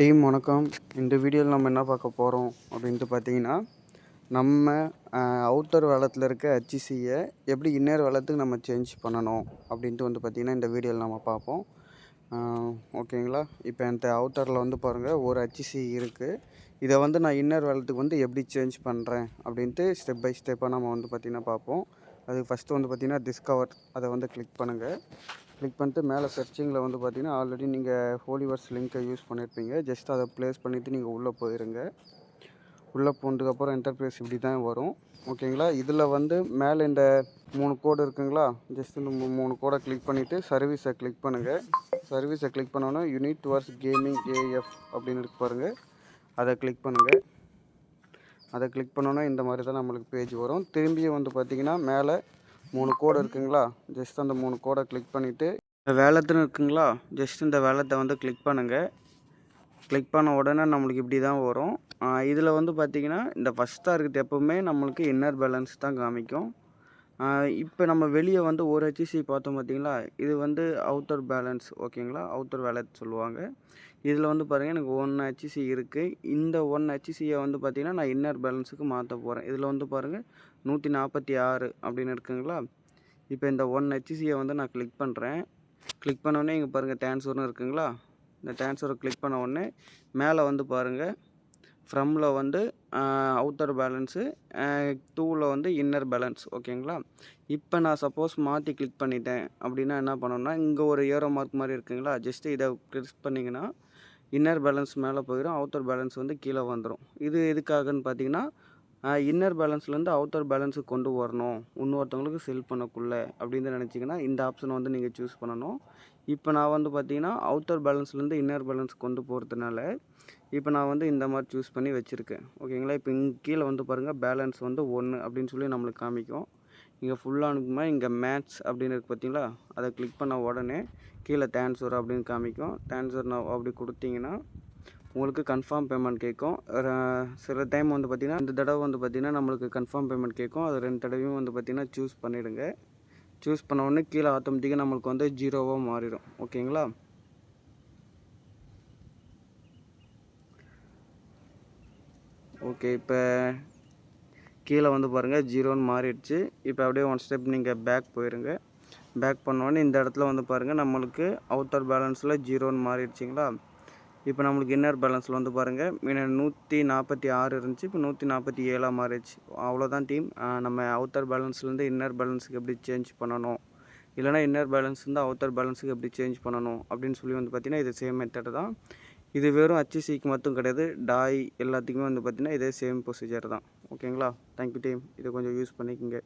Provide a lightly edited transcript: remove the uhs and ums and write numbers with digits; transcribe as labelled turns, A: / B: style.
A: Team வணக்கம். இந்த வீடியோவில் நம்ம என்ன பார்க்க போகிறோம் அப்படின்ட்டு பார்த்தீங்கன்னா, நம்ம அவுட்டர் வேலத்தில் இருக்க ஹச்சிசியை எப்படி இன்னர் வேலத்துக்கு நம்ம சேஞ்ச் பண்ணணும் அப்படின்ட்டு பார்த்திங்கன்னா இந்த வீடியோவில் நம்ம பார்ப்போம். ஓகேங்களா. இப்போ என்கிட்ட அவுட்டரில் பாருங்கள் ஒரு ஹச்சிசி இருக்குது. இதை நான் இன்னர் வேலத்துக்கு எப்படி சேஞ்ச் பண்ணுறேன் அப்படின்ட்டு ஸ்டெப் பை ஸ்டெப்பாக நம்ம பார்த்திங்கன்னா பார்ப்போம். அது ஃபஸ்ட்டு பார்த்திங்கன்னா டிஸ்கவர் அதை கிளிக் பண்ணுங்கள். கிளிக் பண்ணிட்டு மேலே சர்ச்சிங்கில் பார்த்தீங்கன்னா ஆல்ரெடி நீங்கள் ஹோலிவர்ஸ் லிங்க்கை யூஸ் பண்ணியிருப்பீங்க. ஜஸ்ட் அதை ப்ளேஸ் பண்ணிவிட்டு நீங்கள் உள்ளே போயிருங்க. உள்ளே போனதுக்கப்புறம் இன்டர்ஃபேஸ் இப்படி தான் வரும். ஓகேங்களா. இதில் மேலே இந்த 3 கோடு இருக்குங்களா, ஜஸ்ட் இந்த 3 கோடை கிளிக் பண்ணிவிட்டு சர்வீஸை கிளிக் பண்ணுங்கள். சர்வீஸை கிளிக் பண்ணோன்னா யூனிட் டுவர்ட்ஸ் கேமிங் ஏஎஃப் அப்படின்னு இருக்கு பாருங்கள். அதை கிளிக் பண்ணுங்கள். அதை கிளிக் பண்ணோன்னா இந்த மாதிரி தான் நம்மளுக்கு பேஜ் வரும். திரும்பியும் பார்த்தீங்கன்னா மேலே 3 கோடு இருக்குங்களா, ஜஸ்ட் அந்த 3 கோடை கிளிக் பண்ணிவிட்டு வேலத்துன்னு இருக்குங்களா, ஜஸ்ட் இந்த வேலத்தை கிளிக் பண்ணுங்கள். கிளிக் பண்ண உடனே நம்மளுக்கு இப்படி தான் வரும். இதில் பார்த்தீங்கன்னா இந்த ஃபஸ்ட்டாக இருக்கிறது எப்போவுமே நம்மளுக்கு இன்னர் பேலன்ஸ் தான் காமிக்கும். இப்போ நம்ம வெளியே ஒரு ஹெச்சிசி பார்த்தோம் பார்த்தீங்களா, இது அவுட்டர் பேலன்ஸ். ஓகேங்களா, அவுட்டர் வேலட் சொல்லுவாங்க. இதில் பாருங்கள் எனக்கு 1 ஹெச்சிசி இருக்குது. இந்த 1 ஹெச்சிசியை பார்த்தீங்கன்னா நான் இன்னர் பேலன்ஸுக்கு மாற்ற போகிறேன். இதில் பாருங்கள் 146 அப்படின்னு இருக்குங்களா. இப்போ இந்த 1 ஹெச்சிசியை நான் கிளிக் பண்ணுறேன். கிளிக் பண்ணோடனே இங்கே பாருங்கள் ட்ரான்ஸ்ஃபர்னு இருக்குங்களா. இந்த ட்ரான்ஸ்ஃபரை கிளிக் பண்ண உடனே மேலே பாருங்கள் ஃப்ரம்மில் அவுட்டர் பேலன்ஸு, 2ல் இன்னர் பேலன்ஸ். ஓகேங்களா. இப்போ நான் சப்போஸ் மாற்றி கிளிக் பண்ணிட்டேன் அப்படின்னா என்ன பண்ணணும்னா, இங்கே ஒரு ஏரோ மார்க் மாதிரி இருக்குங்களா, ஜஸ்ட்டு இதை கிளிக் பண்ணிங்கன்னா இன்னர் பேலன்ஸ் மேலே போயிடும், அவுட்டர் பேலன்ஸ் கீழே வந்துடும். இது எதுக்காகன்னு பார்த்தீங்கன்னா, இன்னர் பேலன்ஸ்லேருந்து அவுட்டர் பேலன்ஸுக்கு கொண்டு வரணும், இன்னொருத்தவங்களுக்கு செல் பண்ணக்குள்ளே அப்படின்னு நினச்சிங்கன்னா இந்த ஆப்ஷனை நீங்கள் சூஸ் பண்ணணும். இப்போ நான் பார்த்தீங்கன்னா அவுட்டர் பேலன்ஸ்லேருந்து இன்னர் பேலன்ஸ் கொண்டு போகிறதுனால இப்போ நான் இந்த மாதிரி சூஸ் பண்ணி வச்சுருக்கேன். ஓகேங்களா. இப்போ இங்கே கீழே பாருங்கள் பேலன்ஸ் 1 அப்படின்னு சொல்லி நம்மளுக்கு காமிக்கும். இங்கே ஃபுல்லாக அனுப்புமா இங்கே மேட்ச் அப்படின்னு இருக்குது பார்த்தீங்களா, அதை கிளிக் பண்ண உடனே கீழே ட்ரான்ஸ்ஃபர் அப்படின்னு காமிக்கும். ட்ரான்ஸ்ஃபர் நான் அப்படி கொடுத்தீங்கன்னா உங்களுக்கு கன்ஃபார்ம் பேமெண்ட் கேட்கும். சில டைம் பார்த்திங்கன்னா இந்த தடவை பார்த்திங்கன்னா நம்மளுக்கு கன்ஃபார்ம் பேமெண்ட் கேட்கும். அது 2 தடவையும் பார்த்திங்கன்னா சூஸ் பண்ணிவிடுங்க. சூஸ் பண்ண உடனே கீழே ஆட்டோமேட்டிக்காக நம்மளுக்கு 0வாக மாறிடும். ஓகேங்களா. ஓகே, இப்போ கீழே பாருங்கள் 0ன்னு மாறிடுச்சு. இப்போ அப்படியே 1 ஸ்டெப் நீங்கள் பேக் போயிருங்க. பேக் பண்ணோடனே இந்த இடத்துல பாருங்கள் நம்மளுக்கு அவுட்டர் பேலன்ஸில் 0ன்னு மாறிடுச்சிங்களா. இப்போ நம்மளுக்கு இன்னர் பேலன்ஸில் பாருங்கள் 146 இருந்துச்சு, இப்போ 147 மாறிடுச்சு. அவ்வளோதான் டீம். நம்ம அவுட்டர் பேலன்ஸ்லேருந்து இன்னர் பேலன்ஸுக்கு எப்படி சேஞ்ச் பண்ணணும், இல்லைனா இன்னர் பேலன்ஸ்லேருந்து அவுட்டர் பேலன்ஸுக்கு எப்படி சேஞ்ச் பண்ணணும் அப்படின்னு சொல்லி பார்த்தீங்கன்னா இது சேம் மெத்தட் தான். இது வெறும் ஹச்சிசிக்கு மட்டும் கிடையாது, டாய் எல்லாத்துக்குமே பார்த்தீங்கன்னா இதே சேம் ப்ரொசீஜர் தான். ஓகேங்களா. Thank you team. இதை கொஞ்சம் யூஸ் பண்ணிக்கோங்க.